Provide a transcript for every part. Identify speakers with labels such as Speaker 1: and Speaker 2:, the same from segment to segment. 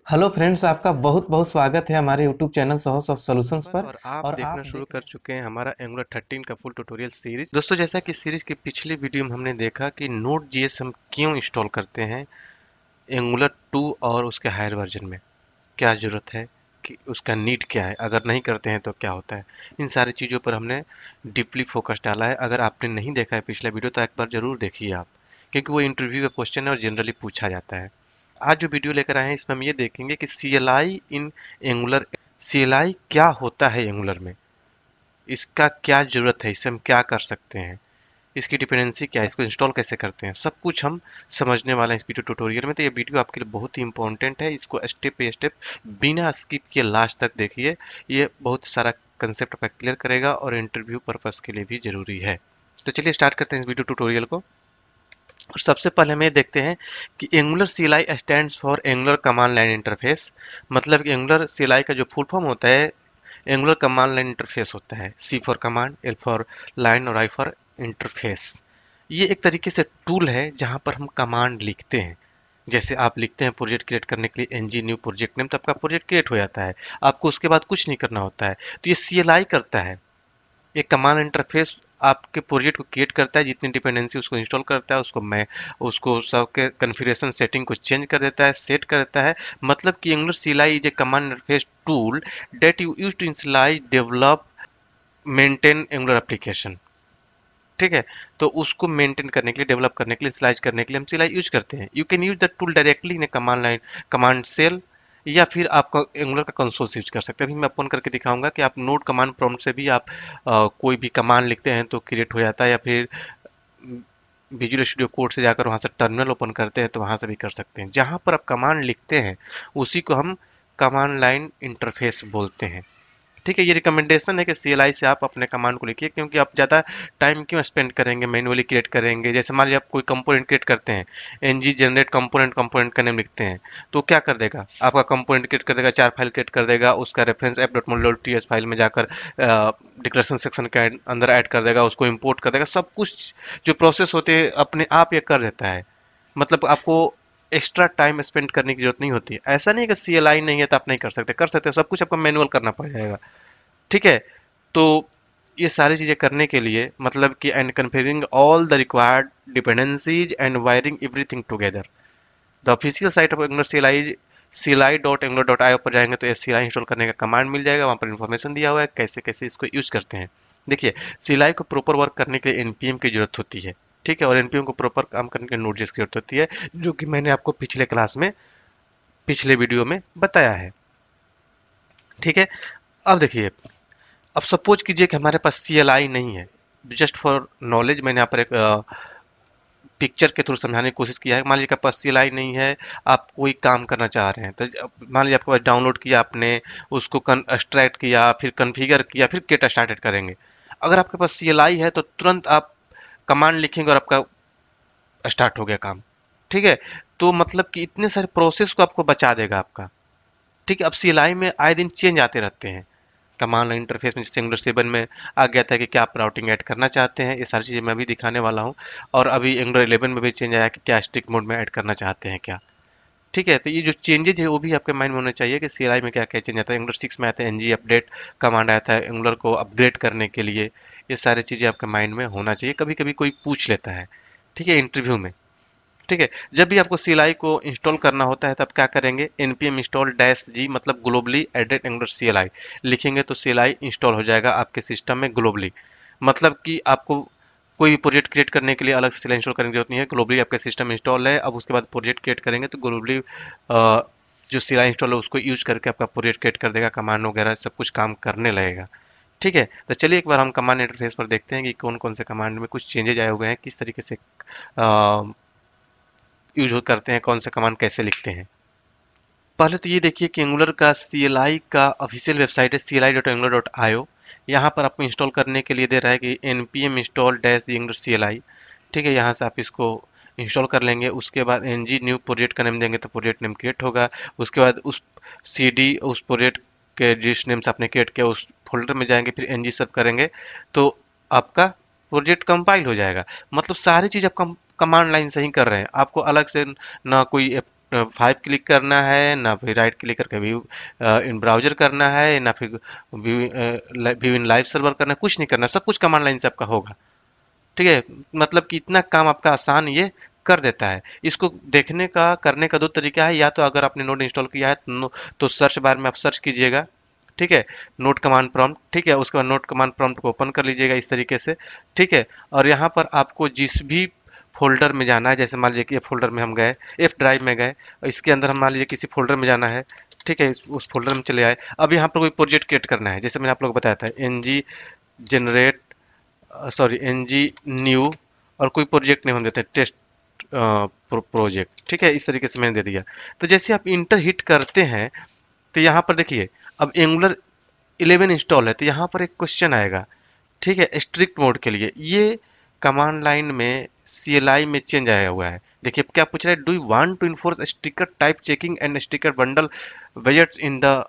Speaker 1: Hello friends, आपका बहुत बहुत स्वागत है हमारे यूट्यूब चैनल सहस ऑफ सॉल्यूशंस पर।
Speaker 2: और आप
Speaker 1: और
Speaker 2: देखना
Speaker 1: आप
Speaker 2: शुरू
Speaker 1: देख
Speaker 2: कर
Speaker 1: रहे
Speaker 2: चुके हैं हमारा एंगुलर 13 का फुल ट्यूटोरियल सीरीज। दोस्तों, जैसा कि सीरीज की पिछली वीडियो में हमने देखा कि नोड जीएस हम क्यों इंस्टॉल करते हैं एंगुलर 2 और उसके हायर वर्जन में, क्या ज़रूरत है, कि उसका नीड क्या है, अगर नहीं करते हैं तो क्या होता है। इन सारी चीज़ों पर हमने डीपली फोकस डाला है। अगर आपने नहीं देखा है पिछला वीडियो तो एक बार ज़रूर देखिए आप, क्योंकि वो इंटरव्यू का क्वेश्चन है और जनरली पूछा जाता है। आज जो वीडियो लेकर आए हैं इसमें हम ये देखेंगे कि CLI इन एंगुलर, CLI क्या होता है एंगुलर में, इसका क्या ज़रूरत है, इससे हम क्या कर सकते हैं, इसकी डिपेंडेंसी क्या है, इसको इंस्टॉल कैसे करते हैं, सब कुछ हम समझने वाले हैं इस वीडियो ट्यूटोरियल में। तो ये वीडियो आपके लिए बहुत ही इंपॉर्टेंट है, इसको स्टेप बाय स्टेप बिना स्किप किए लास्ट तक देखिए। ये बहुत सारा कंसेप्ट आपका क्लियर करेगा और इंटरव्यू पर्पस के लिए भी ज़रूरी है। तो चलिए स्टार्ट करते हैं इस वीडियो ट्यूटोरियल को। और सबसे पहले हम ये देखते हैं कि Angular CLI stands for angular command line interface. मतलब कि एंगुलर CLI का जो फुल फॉर्म होता है, एंगुलर कमांड लाइन इंटरफेस होता है। C for command, L for line और I फॉर इंटरफेस। ये एक तरीके से टूल है जहां पर हम कमांड लिखते हैं। जैसे आप लिखते हैं प्रोजेक्ट क्रिएट करने के लिए ng न्यू प्रोजेक्ट नेम, तो आपका प्रोजेक्ट क्रिएट हो जाता है। आपको उसके बाद कुछ नहीं करना होता है। तो ये CLI करता है, ये कमांड इंटरफेस आपके प्रोजेक्ट को क्रिएट करता है, जितनी डिपेंडेंसी उसको इंस्टॉल करता है, उसको सबके कॉन्फ़िगरेशन सेटिंग को चेंज कर देता है, सेट कर देता है। मतलब कि Angular CLI is a command interface tool that you use to initialise, develop, maintain Angular application. ठीक है, तो उसको मेंटेन करने के लिए, डेवलप करने के लिए, इनिशियलाइज करने के लिए हम CLI यूज करते हैं। You can use the tool directly in a command line, command shell, या फिर आप एंगुलर का कंसोल से यूज कर सकते हैं। अभी मैं ओपन करके दिखाऊंगा कि आप नोड कमांड प्रॉम्प्ट से भी आप कोई भी कमांड लिखते हैं तो क्रिएट हो जाता है, या फिर विजुअल स्टूडियो कोड से जाकर वहां से टर्मिनल ओपन करते हैं तो वहां से भी कर सकते हैं। जहां पर आप कमांड लिखते हैं उसी को हम कमांड लाइन इंटरफेस बोलते हैं। ठीक है, ये रिकमेंडेशन है कि CLI से आप अपने कमांड को लिखिए, क्योंकि आप ज़्यादा टाइम क्यों स्पेंड करेंगे मैन्युअली क्रिएट करेंगे। जैसे मान लीजिए आप कोई कंपोनेंट क्रिएट करते हैं, ng जनरेट कंपोनेंट, कंपोनेंट का नेम लिखते हैं, तो क्या कर देगा, आपका कंपोनेंट क्रिएट कर देगा, 4 फाइल क्रिएट कर देगा, उसका रेफरेंस app.module.ts फाइल में जाकर डिक्लेरेशन सेक्शन के अंदर ऐड कर देगा, उसको इंपोर्ट कर देगा। सब कुछ जो प्रोसेस होते हैं अपने आप ये कर देता है। मतलब आपको एक्स्ट्रा टाइम स्पेंड करने की जरूरत नहीं होती है। ऐसा नहीं है कि CLI नहीं है तो आप नहीं कर सकते, कर सकते हैं। सब कुछ आपको मैनुअल करना पड़ जाएगा। ठीक है, तो ये सारी चीजें करने के लिए, मतलब कि and configuring all the required dependencies and wiring everything together, the official site of angular CLI, cli.angular.io पर जाएंगे तो CLI इंस्टॉल करने का कमांड मिल जाएगा। वहां पर इन्फॉर्मेशन दिया हुआ है कैसे कैसे इसको यूज करते हैं। देखिए, CLI को प्रॉपर वर्क करने के लिए एनपीएम की जरूरत होती है। ठीक है, और एनपीएम को प्रॉपर काम करने के लिए नोड.js की जरूरत होती है, जो कि मैंने आपको पिछले क्लास में, पिछले वीडियो में बताया है। ठीक है, अब देखिए, अब सपोज कीजिए कि हमारे पास CLI नहीं है। जस्ट फॉर नॉलेज मैंने यहाँ पर एक पिक्चर के थ्रू समझाने की कोशिश किया है। मान लीजिए आपके पास CLI नहीं है, आप कोई काम करना चाह रहे हैं, तो मान लीजिए आपके पास डाउनलोड किया आपने, उसको एक्सट्रैक्ट किया, फिर कन्फिगर किया, फिर गेट स्टार्टेड करेंगे। अगर आपके पास CLI है तो तुरंत आप कमांड लिखेंगे और आपका स्टार्ट हो गया काम। ठीक है, तो मतलब कि इतने सारे प्रोसेस को आपको बचा देगा आपका। ठीक है, अब CLI में आए दिन चेंज आते रहते हैं। कमांड लाइन इंटरफेस में जैसे एंगुलर 7 में आ गया था कि क्या आप राउटिंग ऐड करना चाहते हैं, ये सारी चीज़ें मैं अभी दिखाने वाला हूँ। और अभी एंगुलर 11 में भी चेंज आया कि क्या स्टिक मोड में ऐड करना चाहते हैं क्या। ठीक है, तो ये जो चेंजेज है वो भी आपके माइंड में होने चाहिए कि CLI में क्या क्या चेंज आता है। एंगुलर 6 में आता है ng अपडेट कमांड आया था एंगुलर को अपग्रेड करने के लिए। ये सारी चीज़ें आपके माइंड में होना चाहिए, कभी कभी कोई पूछ लेता है। ठीक है, इंटरव्यू में। ठीक है, जब भी आपको CLI को इंस्टॉल करना होता है तब क्या करेंगे, npm install -g, मतलब ग्लोबली एडेड एंगुलर CLI लिखेंगे तो CLI इंस्टॉल हो जाएगा आपके सिस्टम में ग्लोबली। मतलब कि आपको कोई भी प्रोजेक्ट क्रिएट करने के लिए अलग से CLI इंस्टॉल करने की जरूरत नहीं है, ग्लोबली आपके सिस्टम इंस्टॉल है। अब उसके बाद प्रोजेक्ट क्रिएट करेंगे तो ग्लोबली जो CLI इंस्टॉल है उसको यूज करके आपका प्रोजेक्ट क्रिएट कर देगा, कमांड वगैरह सब कुछ काम करने लगेगा। ठीक है, तो चलिए एक बार हम कमांड इंटरफेस पर देखते हैं कि कौन कौन से कमांड में कुछ चेंजेज आए हुए हैं, किस तरीके से यूज करते हैं, कौन सा कमांड कैसे लिखते हैं। पहले तो ये देखिए कि एंगुलर का CLI का ऑफिशियल वेबसाइट है cli.angular.io। यहाँ पर आपको इंस्टॉल करने के लिए दे रहा है कि npm install -angular CLI। ठीक है, यहाँ से आप इसको इंस्टॉल कर लेंगे। उसके बाद ng न्यू प्रोजेक्ट का नेम देंगे तो प्रोजेक्ट नेम क्रिएट होगा। उसके बाद उस CD, उस प्रोजेक्ट के जिस नेम से आपने क्रिएट किया उस फोल्डर में जाएंगे, फिर ng सब करेंगे तो आपका प्रोजेक्ट कंपाइल हो जाएगा। मतलब सारी चीज़ आप कमांड लाइन से ही कर रहे हैं, आपको अलग से ना कोई F5 क्लिक करना है, ना फिर राइट क्लिक करके व्यू इन ब्राउजर करना है, ना फिर व्यू इन लाइव सर्वर करना है, कुछ नहीं करना, सब कुछ कमांड लाइन से आपका होगा। ठीक है, मतलब कि इतना काम आपका आसान ये कर देता है। इसको देखने का करने का दो तरीका है, या तो अगर आपने नोड इंस्टॉल किया है तो सर्च बार में आप सर्च कीजिएगा, ठीक है, नोट कमांड प्रॉम्प्ट, ठीक है, उसके बाद नोट कमांड प्रॉम्प्ट को ओपन कर लीजिएगा इस तरीके से, ठीक है। और यहाँ पर आपको जिस भी फोल्डर में जाना है, जैसे मान लीजिए कि एफ फोल्डर में हम गए, एफ ड्राइव में गए, और इसके अंदर हम मान लीजिए किसी फोल्डर में जाना है, ठीक है, उस फोल्डर में चले आए। अब यहाँ पर कोई प्रोजेक्ट क्रिएट करना है, जैसे मैंने आप लोग को बताया था ng generate, sorry ng new, और कोई प्रोजेक्ट नेम हम देते हैं टेस्ट प्रोजेक्ट, ठीक है, इस तरीके से मैंने दे दिया। तो जैसे आप इंटर हिट करते हैं तो यहाँ पर देखिए अब एंगुलर 11 इंस्टॉल है, तो यहाँ पर एक क्वेश्चन आएगा, ठीक है, स्ट्रिक्ट मोड के लिए। ये कमांड लाइन में CLI में चेंज आया हुआ है। देखिए क्या पूछ रहा है, do you want to enforce stricter type checking and stricter bundle budgets in the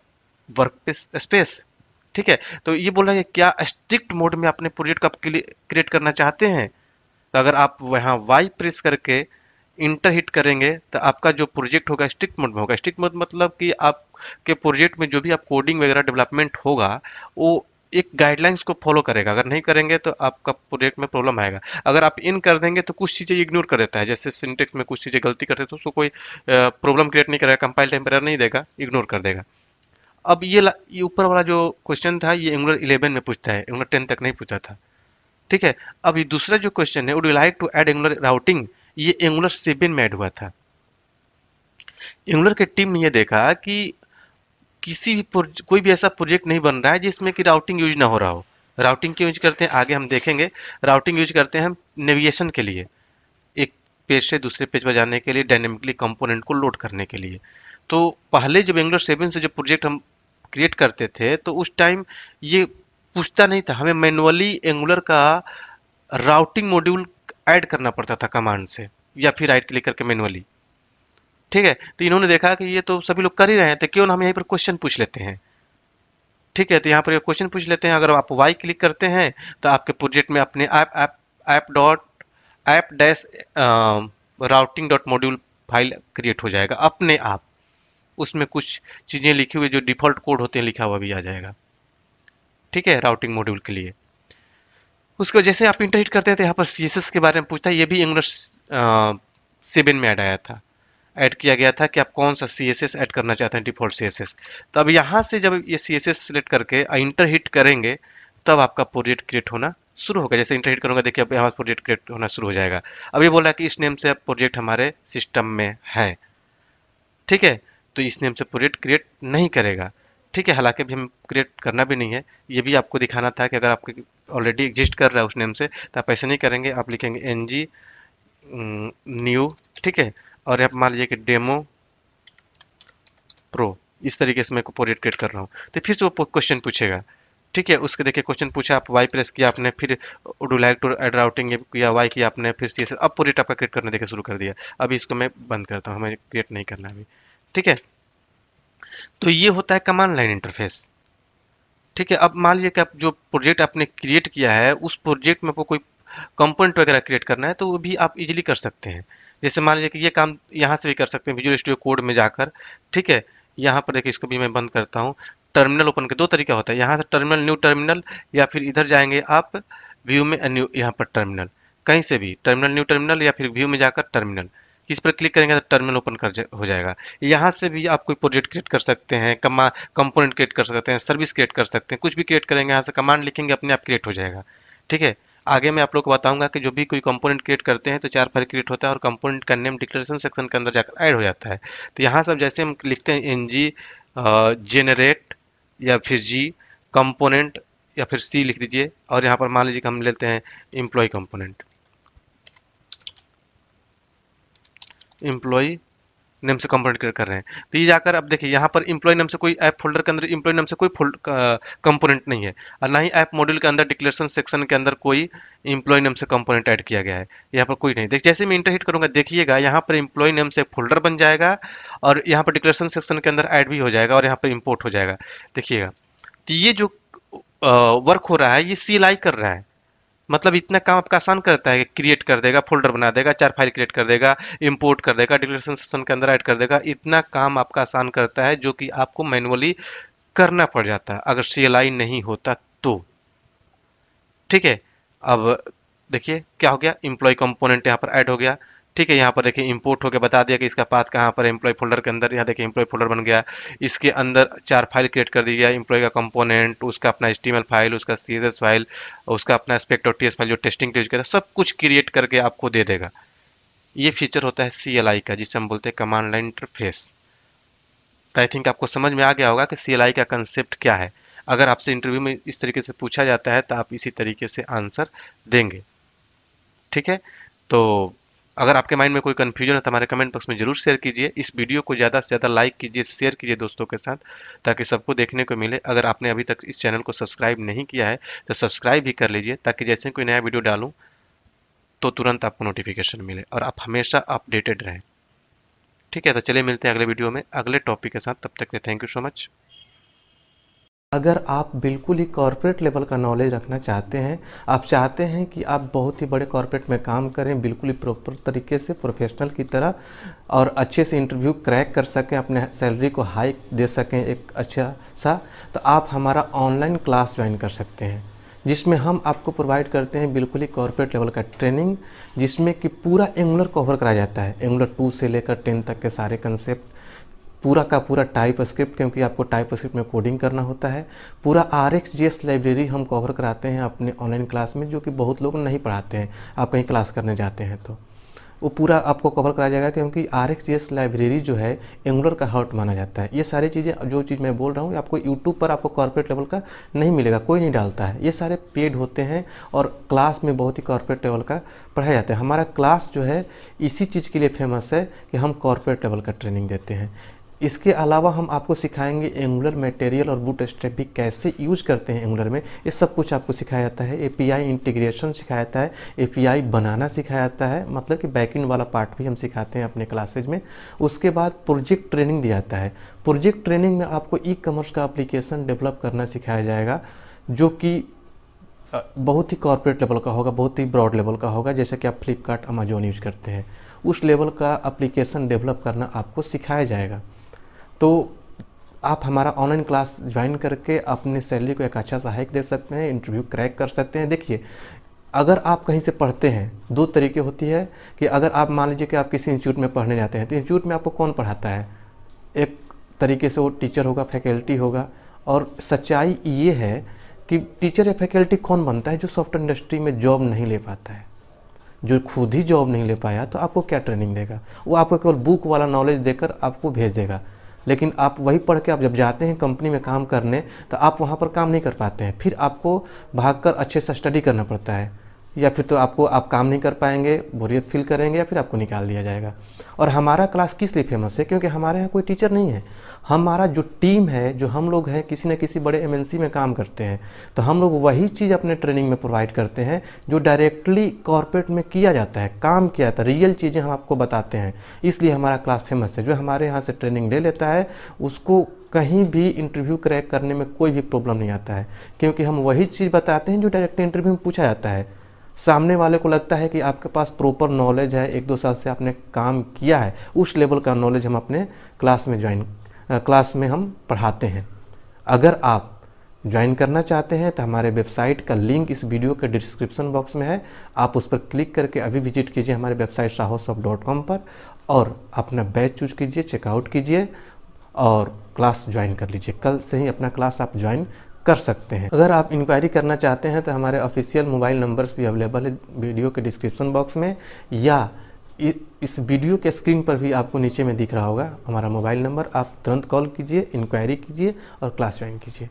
Speaker 2: workspace, ठीक है। तो ये बोल रहा है क्या स्ट्रिक्ट मोड में अपने प्रोजेक्ट को आप क्रिएट करना चाहते हैं, तो अगर आप वहाँ वाई प्रेस करके इंटर हिट करेंगे तो आपका जो प्रोजेक्ट होगा स्ट्रिक्ट मोड में होगा। स्ट्रिक्ट मोड मतलब कि आपके प्रोजेक्ट में जो भी आप कोडिंग वगैरह डेवलपमेंट होगा वो एक गाइडलाइंस को फॉलो करेगा। अगर नहीं करेंगे तो आपका प्रोजेक्ट में प्रॉब्लम आएगा। अगर आप इन कर देंगे तो कुछ चीज़ें इग्नोर कर देता है, जैसे सिंटेक्स में कुछ चीज़ें गलती करते हैं तो उसको कोई प्रॉब्लम क्रिएट नहीं करेगा, कंपाइल टाइम पर एरर नहीं देगा, इग्नोर कर देगा। अब ये ऊपर वाला जो क्वेश्चन था ये एंगुलर 11 में पूछता है, एंगुलर 10 तक नहीं पूछा था, ठीक है। अब ये दूसरा जो क्वेश्चन है, would you like to add Angular routing, ये एंगुलर 7 में ऐड हुआ था। एंगुलर के टीम ने ये देखा कि किसी भी कोई भी ऐसा प्रोजेक्ट नहीं बन रहा है जिसमें कि राउटिंग यूज ना हो रहा हो। राउटिंग क्यों यूज करते हैं आगे हम देखेंगे। राउटिंग यूज करते हैं हम नेविगेशन के लिए, एक पेज से दूसरे पेज पर जाने के लिए, डायनेमिकली कंपोनेंट को लोड करने के लिए। तो पहले जब एंगुलर 7 से जो प्रोजेक्ट हम क्रिएट करते थे तो उस टाइम ये पूछता नहीं था, हमें मैनुअली एंगुलर का राउटिंग मॉड्यूल ऐड करना पड़ता था कमांड से, या फिर राइट क्लिक करके मैनुअली, ठीक है। तो इन्होंने देखा कि ये तो सभी लोग कर ही रहे हैं, तो क्यों ना हम यहीं पर क्वेश्चन पूछ लेते हैं, ठीक है। तो यहाँ पर ये क्वेश्चन पूछ लेते हैं। अगर आप वाई क्लिक करते हैं तो आपके प्रोजेक्ट में अपने app app app dot app dash routing dot module file create हो जाएगा अपने आप। उसमें कुछ चीजें लिखी हुई जो डिफॉल्ट कोड होते हैं लिखा हुआ भी आ जाएगा, ठीक है, राउटिंग मॉड्यूल के लिए। उसको जैसे आप इंटर हिट करते हैं तो यहाँ पर CSS के बारे में पूछता है। ये भी एंगुलर 7 में ऐड आया था, ऐड किया गया था कि आप कौन सा CSS ऐड करना चाहते हैं, डिफॉल्ट CSS। तो अब यहाँ से जब ये CSS सिलेक्ट करके इंटर हिट करेंगे तब आपका प्रोजेक्ट क्रिएट होना शुरू होगा। जैसे इंटर हिट करूंगा देखिए अब हमारा प्रोजेक्ट क्रिएट होना शुरू हो जाएगा। अब ये बोला है कि इस नेम से प्रोजेक्ट हमारे सिस्टम में है, ठीक है। तो इस नेम से प्रोजेक्ट क्रिएट नहीं करेगा, ठीक है। हालांकि भी हम क्रिएट करना भी नहीं है, ये भी आपको दिखाना था कि अगर आपके ऑलरेडी एग्जिस्ट कर रहा है उस नेम से तो आप ऐसे नहीं करेंगे। आप लिखेंगे ng न्यू, ठीक है, और आप मान लीजिए कि डेमो प्रो, इस तरीके से मैं प्रोजेक्ट क्रिएट कर रहा हूँ। तो फिर से वो क्वेश्चन पूछेगा, ठीक है। उसके देखिए क्वेश्चन पूछा, आप वाई प्रेस किया आपने, फिर would you like to add routing किया, वाई किया आपने, फिर CSS, अब प्रोजेक्ट आपका क्रिएट करने देखिए शुरू कर दिया। अभी इसको मैं बंद करता हूँ, हमें क्रिएट नहीं करना अभी, ठीक है। तो ये होता है कमांड लाइन इंटरफेस, ठीक है। अब मान लीजिए कि आप जो प्रोजेक्ट आपने क्रिएट किया है उस प्रोजेक्ट में आपको कोई कंपोनेंट वगैरह क्रिएट करना है तो वो भी आप इजीली कर सकते हैं। जैसे मान लीजिए कि ये काम यहाँ से भी कर सकते हैं विजुअल स्टूडियो कोड में जाकर, ठीक है। यहाँ पर देखिए इसको भी मैं बंद करता हूँ। टर्मिनल ओपन के दो तरीका होता है, यहाँ से टर्मिनल न्यू टर्मिनल, या फिर इधर जाएंगे आप व्यू में न्यू, यहाँ पर टर्मिनल, कहीं से भी टर्मिनल न्यू टर्मिनल, या फिर व्यू में जाकर टर्मिनल, किस पर क्लिक करेंगे तो टर्मिनल ओपन हो जाएगा। यहाँ से भी आप कोई प्रोजेक्ट क्रिएट कर सकते हैं, कंपोनेंट क्रिएट कर सकते हैं, सर्विस क्रिएट कर सकते हैं, कुछ भी क्रिएट करेंगे यहाँ से कमांड लिखेंगे अपने आप क्रिएट हो जाएगा, ठीक है। आगे मैं आप लोग को बताऊंगा कि जो भी कोई कंपोनेंट क्रिएट करते हैं तो 4 फाइल क्रिएट होता है और कंपोनेंट का नेम डिक्लेरेशन सेक्शन के अंदर जाकर ऐड हो जाता है। तो यहाँ सब जैसे हम लिखते हैं ng जेनरेट, या फिर G कंपोनेंट, या फिर C लिख दीजिए, और यहाँ पर मान लीजिए कि हम लेते हैं एम्प्लॉय कंपोनेंट, एम्प्लॉय नेम से कंपोनेंट क्रिएट कर रहे हैं। तो ये जाकर अब देखिए यहाँ पर एम्प्लॉय नेम से कोई ऐप फोल्डर के अंदर एम्प्लॉय नेम से कोई कंपोनेंट नहीं है, और ना ही ऐप मॉड्यूल के अंदर डिक्लेरेशन सेक्शन के अंदर कोई एम्प्लॉय नेम से कंपोनेंट ऐड किया गया है, यहाँ पर कोई नहीं। देखिए जैसे मैं इंटर हिट करूंगा देखिएगा यहाँ पर एम्प्लॉय नेम से फोल्डर बन जाएगा, और यहाँ पर डिक्लेरेशन सेक्शन के अंदर ऐड भी हो जाएगा, और यहाँ पर इम्पोर्ट हो जाएगा। देखिएगा तो ये जो वर्क हो रहा है ये CLI कर रहा है, मतलब इतना काम आपका आसान करता है कि क्रिएट कर देगा, फोल्डर बना देगा, 4 फाइल क्रिएट कर देगा, इंपोर्ट कर देगा, डिक्लेरेशन सेक्शन के अंदर ऐड कर देगा। इतना काम आपका आसान करता है जो कि आपको मैनुअली करना पड़ जाता है अगर CLI नहीं होता तो। ठीक है, अब देखिए क्या हो गया, एम्प्लॉय कंपोनेंट यहाँ पर ऐड हो गया। ठीक है, यहाँ पर देखिए इंपोर्ट हो गया, बता दिया कि इसका पाथ कहाँ पर है, एम्प्लॉय फोल्डर के अंदर। यहाँ देखिए एम्प्लॉय फोल्डर बन गया, इसके अंदर 4 फाइल क्रिएट कर दी गया, एम्प्लॉय का कंपोनेंट, उसका अपना HTML फाइल, उसका CSS फाइल, उसका अपना एस्पेक्ट और TS फाइल जो टेस्टिंग के यूज करता है, सब कुछ क्रिएट करके आपको दे देगा। ये फीचर होता है CLI का, जिसे हम बोलते हैं कमांड लाइन इंटरफेस। तो आई थिंक आपको समझ में आ गया होगा कि CLI का कंसेप्ट क्या है। अगर आपसे इंटरव्यू में इस तरीके से पूछा जाता है तो आप इसी तरीके से आंसर देंगे। ठीक है, तो अगर आपके माइंड में कोई कंफ्यूजन है तो हमारे कमेंट बॉक्स में जरूर शेयर कीजिए। इस वीडियो को ज़्यादा से ज़्यादा लाइक कीजिए, शेयर कीजिए दोस्तों के साथ, ताकि सबको देखने को मिले। अगर आपने अभी तक इस चैनल को सब्सक्राइब नहीं किया है तो सब्सक्राइब भी कर लीजिए, ताकि जैसे कोई नया वीडियो डालूं तो तुरंत आपको नोटिफिकेशन मिले और आप हमेशा अपडेटेड रहें। ठीक है, तो चलिए मिलते हैं अगले वीडियो में अगले टॉपिक के साथ। तब तक के लिए थैंक यू सो मच।
Speaker 1: अगर आप बिल्कुल ही कॉर्पोरेट लेवल का नॉलेज रखना चाहते हैं, आप चाहते हैं कि आप बहुत ही बड़े कॉर्पोरेट में काम करें बिल्कुल ही प्रॉपर तरीके से, प्रोफेशनल की तरह, और अच्छे से इंटरव्यू क्रैक कर सकें, अपने सैलरी को हाइक दे सकें एक अच्छा सा, तो आप हमारा ऑनलाइन क्लास ज्वाइन कर सकते हैं, जिसमें हम आपको प्रोवाइड करते हैं बिल्कुल ही कॉर्पोरेट लेवल का ट्रेनिंग, जिसमें कि पूरा एंगुलर कवर कराया जाता है। एंगुलर 2 से लेकर 10 तक के सारे कंसेप्ट, पूरा का पूरा टाइप स्क्रिप्ट, क्योंकि आपको टाइप स्क्रिप्ट में कोडिंग करना होता है। पूरा RxJS लाइब्रेरी हम कवर कराते हैं अपने ऑनलाइन क्लास में, जो कि बहुत लोग नहीं पढ़ाते हैं। आप कहीं क्लास करने जाते हैं तो वो पूरा आपको कवर कराया जाएगा, क्योंकि RxJS लाइब्रेरी जो है एंगुलर का हार्ट माना जाता है। ये सारी चीज़ें, जो चीज़ मैं बोल रहा हूँ, आपको यूट्यूब पर आपको कॉर्पोरेट लेवल का नहीं मिलेगा, कोई नहीं डालता है। ये सारे पेड होते हैं और क्लास में बहुत ही कॉर्पोरेट लेवल का पढ़ाया जाता है। हमारा क्लास जो है इसी चीज़ के लिए फेमस है कि हम कॉर्पोरेट लेवल का ट्रेनिंग देते हैं। इसके अलावा हम आपको सिखाएंगे एंगुलर मटेरियल और बूटस्ट्रैप भी कैसे यूज करते हैं एंगुलर में, ये सब कुछ आपको सिखाया जाता है। API इंटीग्रेशन सिखाया जाता है, API बनाना सिखाया जाता है, मतलब कि बैकएंड वाला पार्ट भी हम सिखाते हैं अपने क्लासेज में। उसके बाद प्रोजेक्ट ट्रेनिंग दिया जाता है। प्रोजेक्ट ट्रेनिंग में आपको ई-कॉमर्स का एप्लीकेशन डेवलप करना सिखाया जाएगा, जो कि बहुत ही कॉर्पोरेट लेवल का होगा, बहुत ही ब्रॉड लेवल का होगा। जैसे कि आप फ्लिपकार्ट, अमेजोन यूज करते हैं, उस लेवल का एप्लीकेशन डेवलप करना आपको सिखाया जाएगा। तो आप हमारा ऑनलाइन क्लास ज्वाइन करके अपने सैलरी को एक अच्छा सा हाइक दे सकते हैं, इंटरव्यू क्रैक कर सकते हैं। देखिए, अगर आप कहीं से पढ़ते हैं, 2 तरीके होती है कि अगर आप मान लीजिए कि आप किसी इंस्टीट्यूट में पढ़ने जाते हैं, तो इंस्टीट्यूट में आपको कौन पढ़ाता है? एक तरीके से वो टीचर होगा, फैकल्टी होगा। और सच्चाई ये है कि टीचर या फैकल्टी कौन बनता है? जो सॉफ्टवेयर इंडस्ट्री में जॉब नहीं ले पाता है, जो खुद ही जॉब नहीं ले पाया, तो आपको क्या ट्रेनिंग देगा? वो आपको केवल बुक वाला नॉलेज देकर आपको भेज देगा। लेकिन आप वही पढ़ के आप जब जाते हैं कंपनी में काम करने, तो आप वहाँ पर काम नहीं कर पाते हैं। फिर आपको भागकर अच्छे से स्टडी करना पड़ता है, या फिर तो आप काम नहीं कर पाएंगे, बोरियत फील करेंगे, या फिर आपको निकाल दिया जाएगा। और हमारा क्लास किस लिए फेमस है? क्योंकि हमारे यहाँ कोई टीचर नहीं है। हमारा जो टीम है, जो हम लोग हैं, किसी न किसी बड़े MNC में काम करते हैं, तो हम लोग वही चीज़ अपने ट्रेनिंग में प्रोवाइड करते हैं जो डायरेक्टली कॉर्पोरेट में किया जाता है, काम किया जाता है, रियल चीज़ें हम आपको बताते हैं। इसलिए हमारा क्लास फेमस है। जो हमारे यहाँ से ट्रेनिंग ले लेता है, उसको कहीं भी इंटरव्यू क्रैक करने में कोई भी प्रॉब्लम नहीं आता है, क्योंकि हम वही चीज़ बताते हैं जो डायरेक्ट इंटरव्यू में पूछा जाता है। सामने वाले को लगता है कि आपके पास प्रॉपर नॉलेज है, 1-2 साल से आपने काम किया है, उस लेवल का नॉलेज हम अपने क्लास में हम पढ़ाते हैं। अगर आप ज्वाइन करना चाहते हैं तो हमारे वेबसाइट का लिंक इस वीडियो के डिस्क्रिप्शन बॉक्स में है। आप उस पर क्लिक करके अभी विजिट कीजिए हमारे वेबसाइट sahoshop.com पर, और अपना बैच चूज कीजिए, चेकआउट कीजिए और क्लास ज्वाइन कर लीजिए। कल से ही अपना क्लास आप ज्वाइन कर सकते हैं। अगर आप इंक्वायरी करना चाहते हैं तो हमारे ऑफिशियल मोबाइल नंबर्स भी अवेलेबल है वीडियो के डिस्क्रिप्शन बॉक्स में, या इस वीडियो के स्क्रीन पर भी आपको नीचे में दिख रहा होगा हमारा मोबाइल नंबर। आप तुरंत कॉल कीजिए, इंक्वायरी कीजिए और क्लास ज्वाइन कीजिए।